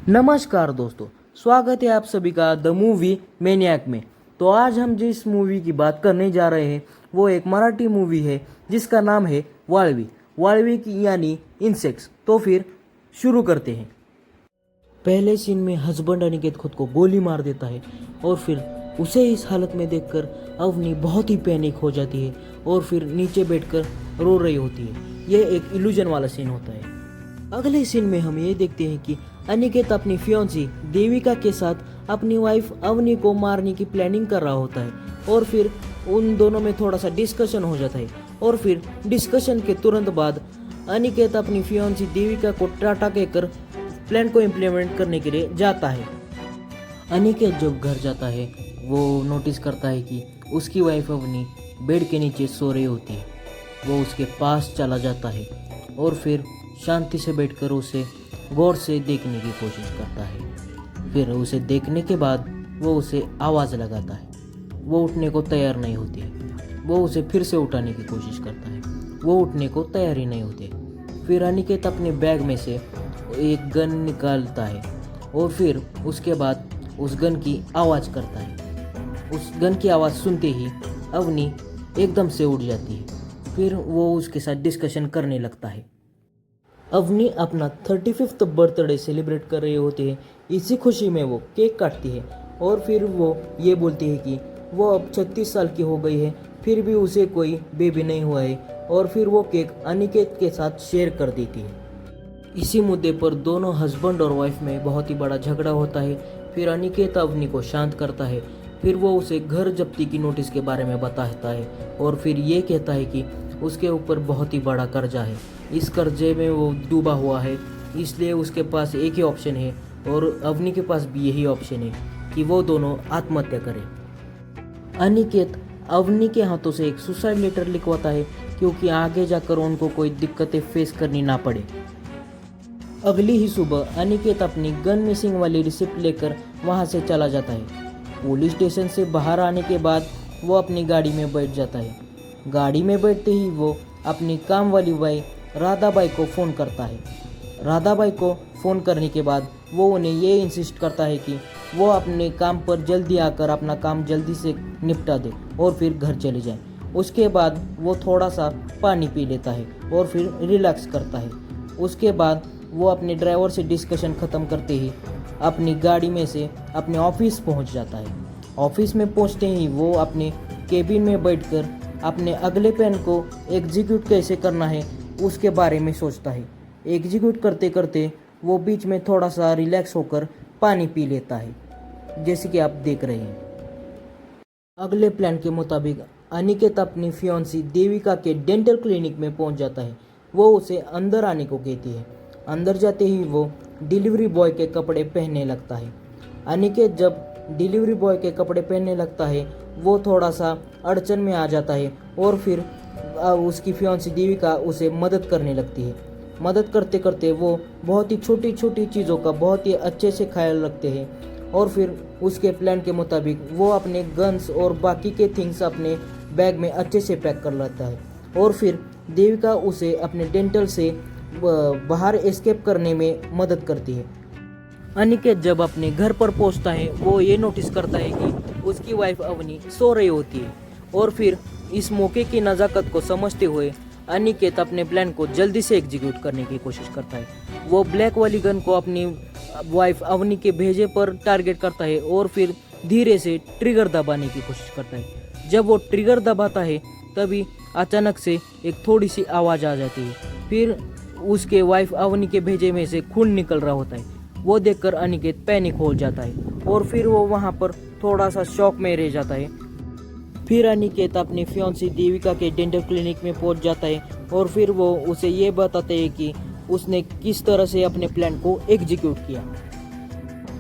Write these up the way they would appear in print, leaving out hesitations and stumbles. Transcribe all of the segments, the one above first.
नमस्कार दोस्तों, स्वागत है आप सभी का द मूवी मैनियाक में। तो आज हम जिस मूवी की बात करने जा रहे हैं वो एक मराठी मूवी है जिसका नाम है वाळवी। वाळवी की यानी इंसेक्ट्स। तो फिर शुरू करते हैं। पहले सीन में हस्बैंड अनिकेत खुद को गोली मार देता है और फिर उसे इस हालत में देखकर अवनी बहुत ही पैनिक हो जाती है और फिर नीचे बैठकर रो रही होती है। यह एक इल्यूजन वाला सीन होता है। अगले सीन में हम ये देखते हैं कि अनिकेत अपनी फियोंसी देविका के साथ अपनी वाइफ अवनी को मारने की प्लानिंग कर रहा होता है और फिर उन दोनों में थोड़ा सा डिस्कशन हो जाता है और फिर डिस्कशन के तुरंत बाद अनिकेत अपनी फियोंसी देविका को टाटा कहकर प्लान को इम्प्लीमेंट करने के लिए जाता है। अनिकेत जब घर जाता है वो नोटिस करता है कि उसकी वाइफ अवनी बेड के नीचे सो रही होती है। वो उसके पास चला जाता है और फिर शांति से बैठकर उसे गौर से देखने की कोशिश करता है। फिर उसे देखने के बाद वो उसे आवाज़ लगाता है। वो उठने को तैयार नहीं होती है। वो उसे फिर से उठाने की कोशिश करता है। वो उठने को तैयार ही नहीं होते। फिर अनिकेत अपने बैग में से एक गन निकालता है और फिर उसके बाद उस गन की आवाज़ करता है। उस गन की आवाज़ सुनते ही अवनी एकदम से उठ जाती है। फिर वो उसके साथ डिस्कशन करने लगता है। अवनी अपना 35वां बर्थडे सेलिब्रेट कर रहे होते हैं। इसी खुशी में वो केक काटती है और फिर वो ये बोलती है कि वो अब 36 साल की हो गई है, फिर भी उसे कोई बेबी नहीं हुआ है और फिर वो केक अनिकेत के साथ शेयर कर देती है। इसी मुद्दे पर दोनों हस्बैंड और वाइफ में बहुत ही बड़ा झगड़ा होता है। फिर अनिकेत अवनी को शांत करता है। फिर वो उसे घर जब्ती की नोटिस के बारे में बताता है और फिर ये कहता है कि उसके ऊपर बहुत ही बड़ा कर्जा है। इस कर्जे में वो डूबा हुआ है, इसलिए उसके पास एक ही ऑप्शन है और अवनी के पास भी यही ऑप्शन है कि वो दोनों आत्महत्या करें। अनिकेत अवनी के हाथों से एक सुसाइड लेटर लिखवाता है क्योंकि आगे जाकर उनको कोई दिक्कतें फेस करनी ना पड़े। अगली ही सुबह अनिकेत अपनी गन मिसिंग वाली रिसिप्ट लेकर वहाँ से चला जाता है। पुलिस स्टेशन से बाहर आने के बाद वो अपनी गाड़ी में बैठ जाता है। गाड़ी में बैठते ही वो अपनी काम वाली बाई राधाबाई को फ़ोन करता है। राधाबाई को फ़ोन करने के बाद वो उन्हें ये इंसिस्ट करता है कि वो अपने काम पर जल्दी आकर अपना काम जल्दी से निपटा दे और फिर घर चले जाए। उसके बाद वो थोड़ा सा पानी पी लेता है और फिर रिलैक्स करता है। उसके बाद वो अपने ड्राइवर से डिस्कशन ख़त्म करते ही अपनी गाड़ी में से अपने ऑफिस पहुंच जाता है। ऑफिस में पहुंचते ही वो अपने केबिन में बैठकर अपने अगले प्लान को एग्जीक्यूट कैसे करना है उसके बारे में सोचता है। एग्जीक्यूट करते करते वो बीच में थोड़ा सा रिलैक्स होकर पानी पी लेता है, जैसे कि आप देख रहे हैं। अगले प्लान के मुताबिक अनिकेत अपनी फियोंसी देविका के डेंटल क्लिनिक में पहुंच जाता है। वो उसे अंदर आने को कहती है। अंदर जाते ही वो डिलीवरी बॉय के कपड़े पहनने लगता है। अनिकेत जब डिलीवरी बॉय के कपड़े पहनने लगता है वो थोड़ा सा अड़चन में आ जाता है और फिर उसकी फियोंसी देविका उसे मदद करने लगती है। मदद करते करते वो बहुत ही छोटी छोटी चीज़ों का बहुत ही अच्छे से ख्याल रखते हैं और फिर उसके प्लान के मुताबिक वो अपने गन्स और बाकी के थिंग्स अपने बैग में अच्छे से पैक कर लेता है और फिर देविका उसे अपने डेंटल से बाहर एस्केप करने में मदद करती है। अनिकेत जब अपने घर पर पहुंचता है वो ये नोटिस करता है कि उसकी वाइफ अवनी सो रही होती है और फिर इस मौके की नज़ाकत को समझते हुए अनिकेत अपने प्लान को जल्दी से एग्जीक्यूट करने की कोशिश करता है। वो ब्लैक वाली गन को अपनी वाइफ अवनी के भेजे पर टारगेट करता है और फिर धीरे से ट्रिगर दबाने की कोशिश करता है। जब वो ट्रिगर दबाता है तभी अचानक से एक थोड़ी सी आवाज़ आ जाती है। फिर उसके वाइफ अवनी के भेजे में से खून निकल रहा होता है। वो देखकर अनिकेत पैनिक हो जाता है और फिर वो वहाँ पर थोड़ा सा शॉक में रह जाता है। फिर अनिकेत अपनी फियोंसी देविका के डेंटल क्लिनिक में पहुंच जाता है और फिर वो उसे ये बताते हैं कि उसने किस तरह से अपने प्लान को एग्जीक्यूट किया।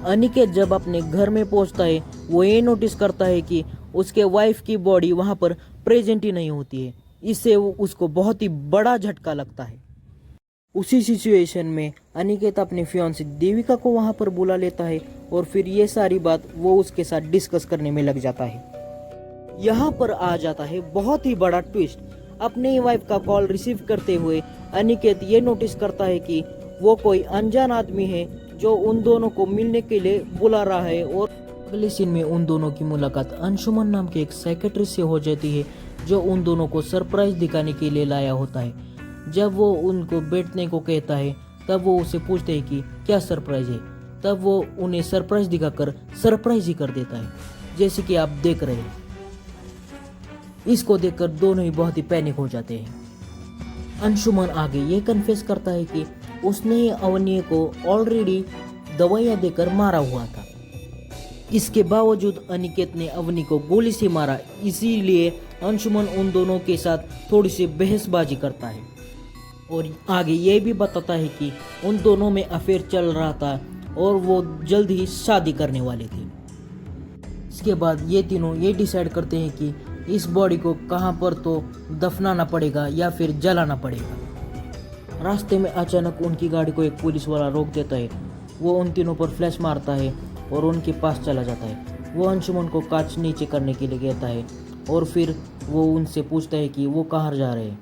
अनिकेत जब अपने घर में पहुंचता है वो ये नोटिस करता है कि उसके वाइफ की बॉडी वहाँ पर प्रेजेंट ही नहीं होती है। इससे उसको बहुत ही बड़ा झटका लगता है। उसी सिचुएशन में अनिकेत अपनी फियोंसी देविका को वहाँ पर बुला लेता है और फिर ये सारी बात वो उसके साथ डिस्कस करने में लग जाता है। यहाँ पर आ जाता है बहुत ही बड़ा ट्विस्ट। अपनी वाइफ का कॉल रिसीव करते हुए अनिकेत ये नोटिस करता है कि वो कोई अनजान आदमी है जो उन दोनों को मिलने के लिए बुला रहा है। और अगले सीन में उन दोनों की मुलाकात अंशुमन नाम के एक साइकेट्रिस्ट से हो जाती है, जो उन दोनों को सरप्राइज दिखाने के लिए लाया होता है। जब वो उनको बैठने को कहता है तब वो उसे पूछते हैं कि क्या सरप्राइज है। तब वो उन्हें सरप्राइज दिखाकर सरप्राइज ही कर देता है, जैसे कि आप देख रहे हैं। इसको देखकर दोनों ही बहुत ही पैनिक हो जाते हैं। अंशुमन आगे ये कन्फेस करता है कि उसने ही अवनी को ऑलरेडी दवाइयाँ देकर मारा हुआ था। इसके बावजूद अनिकेत ने अवनी को गोली से मारा, इसीलिए अंशुमन उन दोनों के साथ थोड़ी सी बहसबाजी करता है और आगे ये भी बताता है कि उन दोनों में अफेयर चल रहा था और वो जल्द ही शादी करने वाले थे। इसके बाद ये तीनों ये डिसाइड करते हैं कि इस बॉडी को कहाँ पर तो दफनाना पड़ेगा या फिर जलाना पड़ेगा। रास्ते में अचानक उनकी गाड़ी को एक पुलिस वाला रोक देता है। वो उन तीनों पर फ्लैश मारता है और उनके पास चला जाता है। वो अंशुमन को कांच नीचे करने के लिए कहता है और फिर वो उनसे पूछता है कि वो कहाँ जा रहे हैं।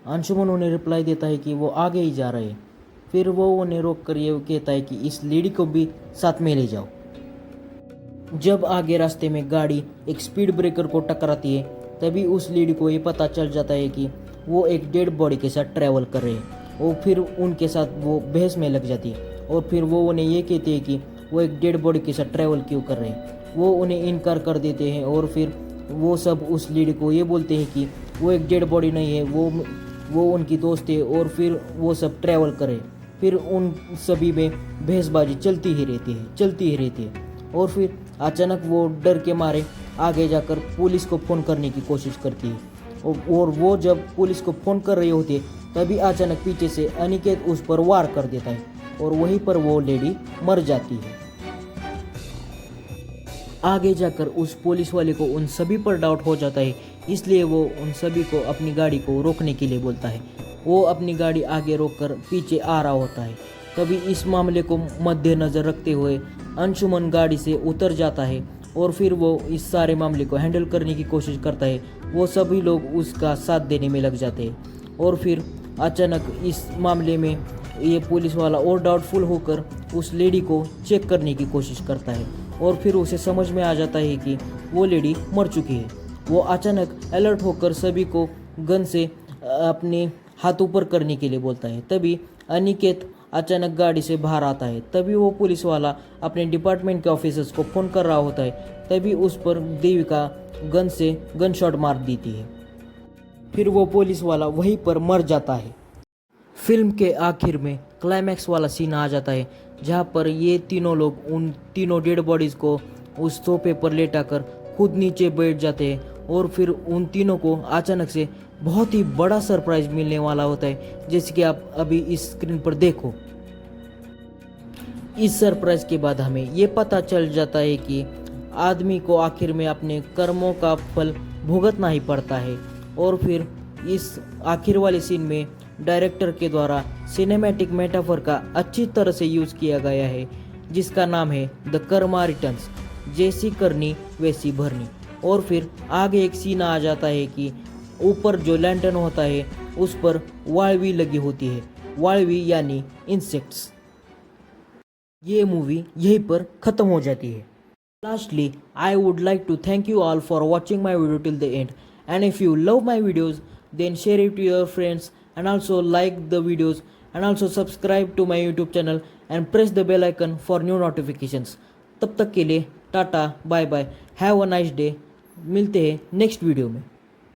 अंशुमन उन्हें रिप्लाई देता है कि वो आगे ही जा रहे हैं। फिर वो उन्हें रोक कर ये कहता है कि इस लेडी को भी साथ में ले जाओ। जब आगे रास्ते में गाड़ी एक स्पीड ब्रेकर को टकराती है, तभी उस लेडी को ये पता चल जाता है कि वो एक डेड बॉडी के साथ ट्रैवल कर रहे हैं। और फिर उनके साथ वो बहस में लग जाती है और फिर वो उन्हें ये कहते हैं कि वो एक डेड बॉडी के साथ ट्रैवल क्यों कर रहे हैं। वो उन्हें इनकार कर देते हैं और फिर वो सब उस लेडी को ये बोलते हैं कि वो एक डेड बॉडी नहीं है, वो उनकी दोस्त है और फिर वो सब ट्रैवल करे। फिर उन सभी में बहसबाजी चलती ही रहती है और फिर अचानक वो डर के मारे आगे जाकर पुलिस को फ़ोन करने की कोशिश करती है। और वो जब पुलिस को फ़ोन कर रही होती है तभी अचानक पीछे से अनिकेत उस पर वार कर देता है और वहीं पर वो लेडी मर जाती है। आगे जाकर उस पुलिस वाले को उन सभी पर डाउट हो जाता है, इसलिए वो उन सभी को अपनी गाड़ी को रोकने के लिए बोलता है। वो अपनी गाड़ी आगे रोककर पीछे आ रहा होता है। तभी इस मामले को मद्देनज़र रखते हुए अंशुमन गाड़ी से उतर जाता है और फिर वो इस सारे मामले को हैंडल करने की कोशिश करता है। वो सभी लोग उसका साथ देने में लग जाते हैं और फिर अचानक इस मामले में ये पुलिस वाला और डाउटफुल होकर उस लेडी को चेक करने की कोशिश करता है और फिर उसे समझ में आ जाता है कि वो लेडी मर चुकी है। वो अचानक अलर्ट होकर सभी को गन से अपने हाथ ऊपर करने के लिए बोलता है। तभी अनिकेत अचानक गाड़ी से बाहर आता है। तभी वो पुलिस वाला अपने डिपार्टमेंट के ऑफिसर्स को फ़ोन कर रहा होता है। तभी उस पर देविका गन से गन शॉट मार देती है। फिर वो पुलिस वाला वहीं पर मर जाता है। फिल्म के आखिर में क्लाइमैक्स वाला सीन आ जाता है, जहाँ पर ये तीनों लोग उन तीनों डेड बॉडीज़ को उस सोफे पर लेटाकर खुद नीचे बैठ जाते हैं और फिर उन तीनों को अचानक से बहुत ही बड़ा सरप्राइज मिलने वाला होता है, जैसे कि आप अभी इस स्क्रीन पर देखो। इस सरप्राइज के बाद हमें ये पता चल जाता है कि आदमी को आखिर में अपने कर्मों का फल भुगतना ही पड़ता है। और फिर इस आखिर वाले सीन में डायरेक्टर के द्वारा सिनेमैटिक मेटाफर का अच्छी तरह से यूज़ किया गया है, जिसका नाम है द कर्मा रिटर्न्स, जैसी करनी वैसी भरनी। और फिर आगे एक सीन आ जाता है कि ऊपर जो लैंटर्न होता है उस पर वाळवी लगी होती है। वाळवी यानी इंसेक्ट्स। ये मूवी यहीं पर ख़त्म हो जाती है। Lastly, I would like to thank you all for watching my video till the end. And if you love my videos, then share it to your friends and also like the videos and also subscribe to my YouTube channel and press the bell icon for new notifications. तब तक के लिए tata bye bye, have a nice day. मिलते हैं next video में।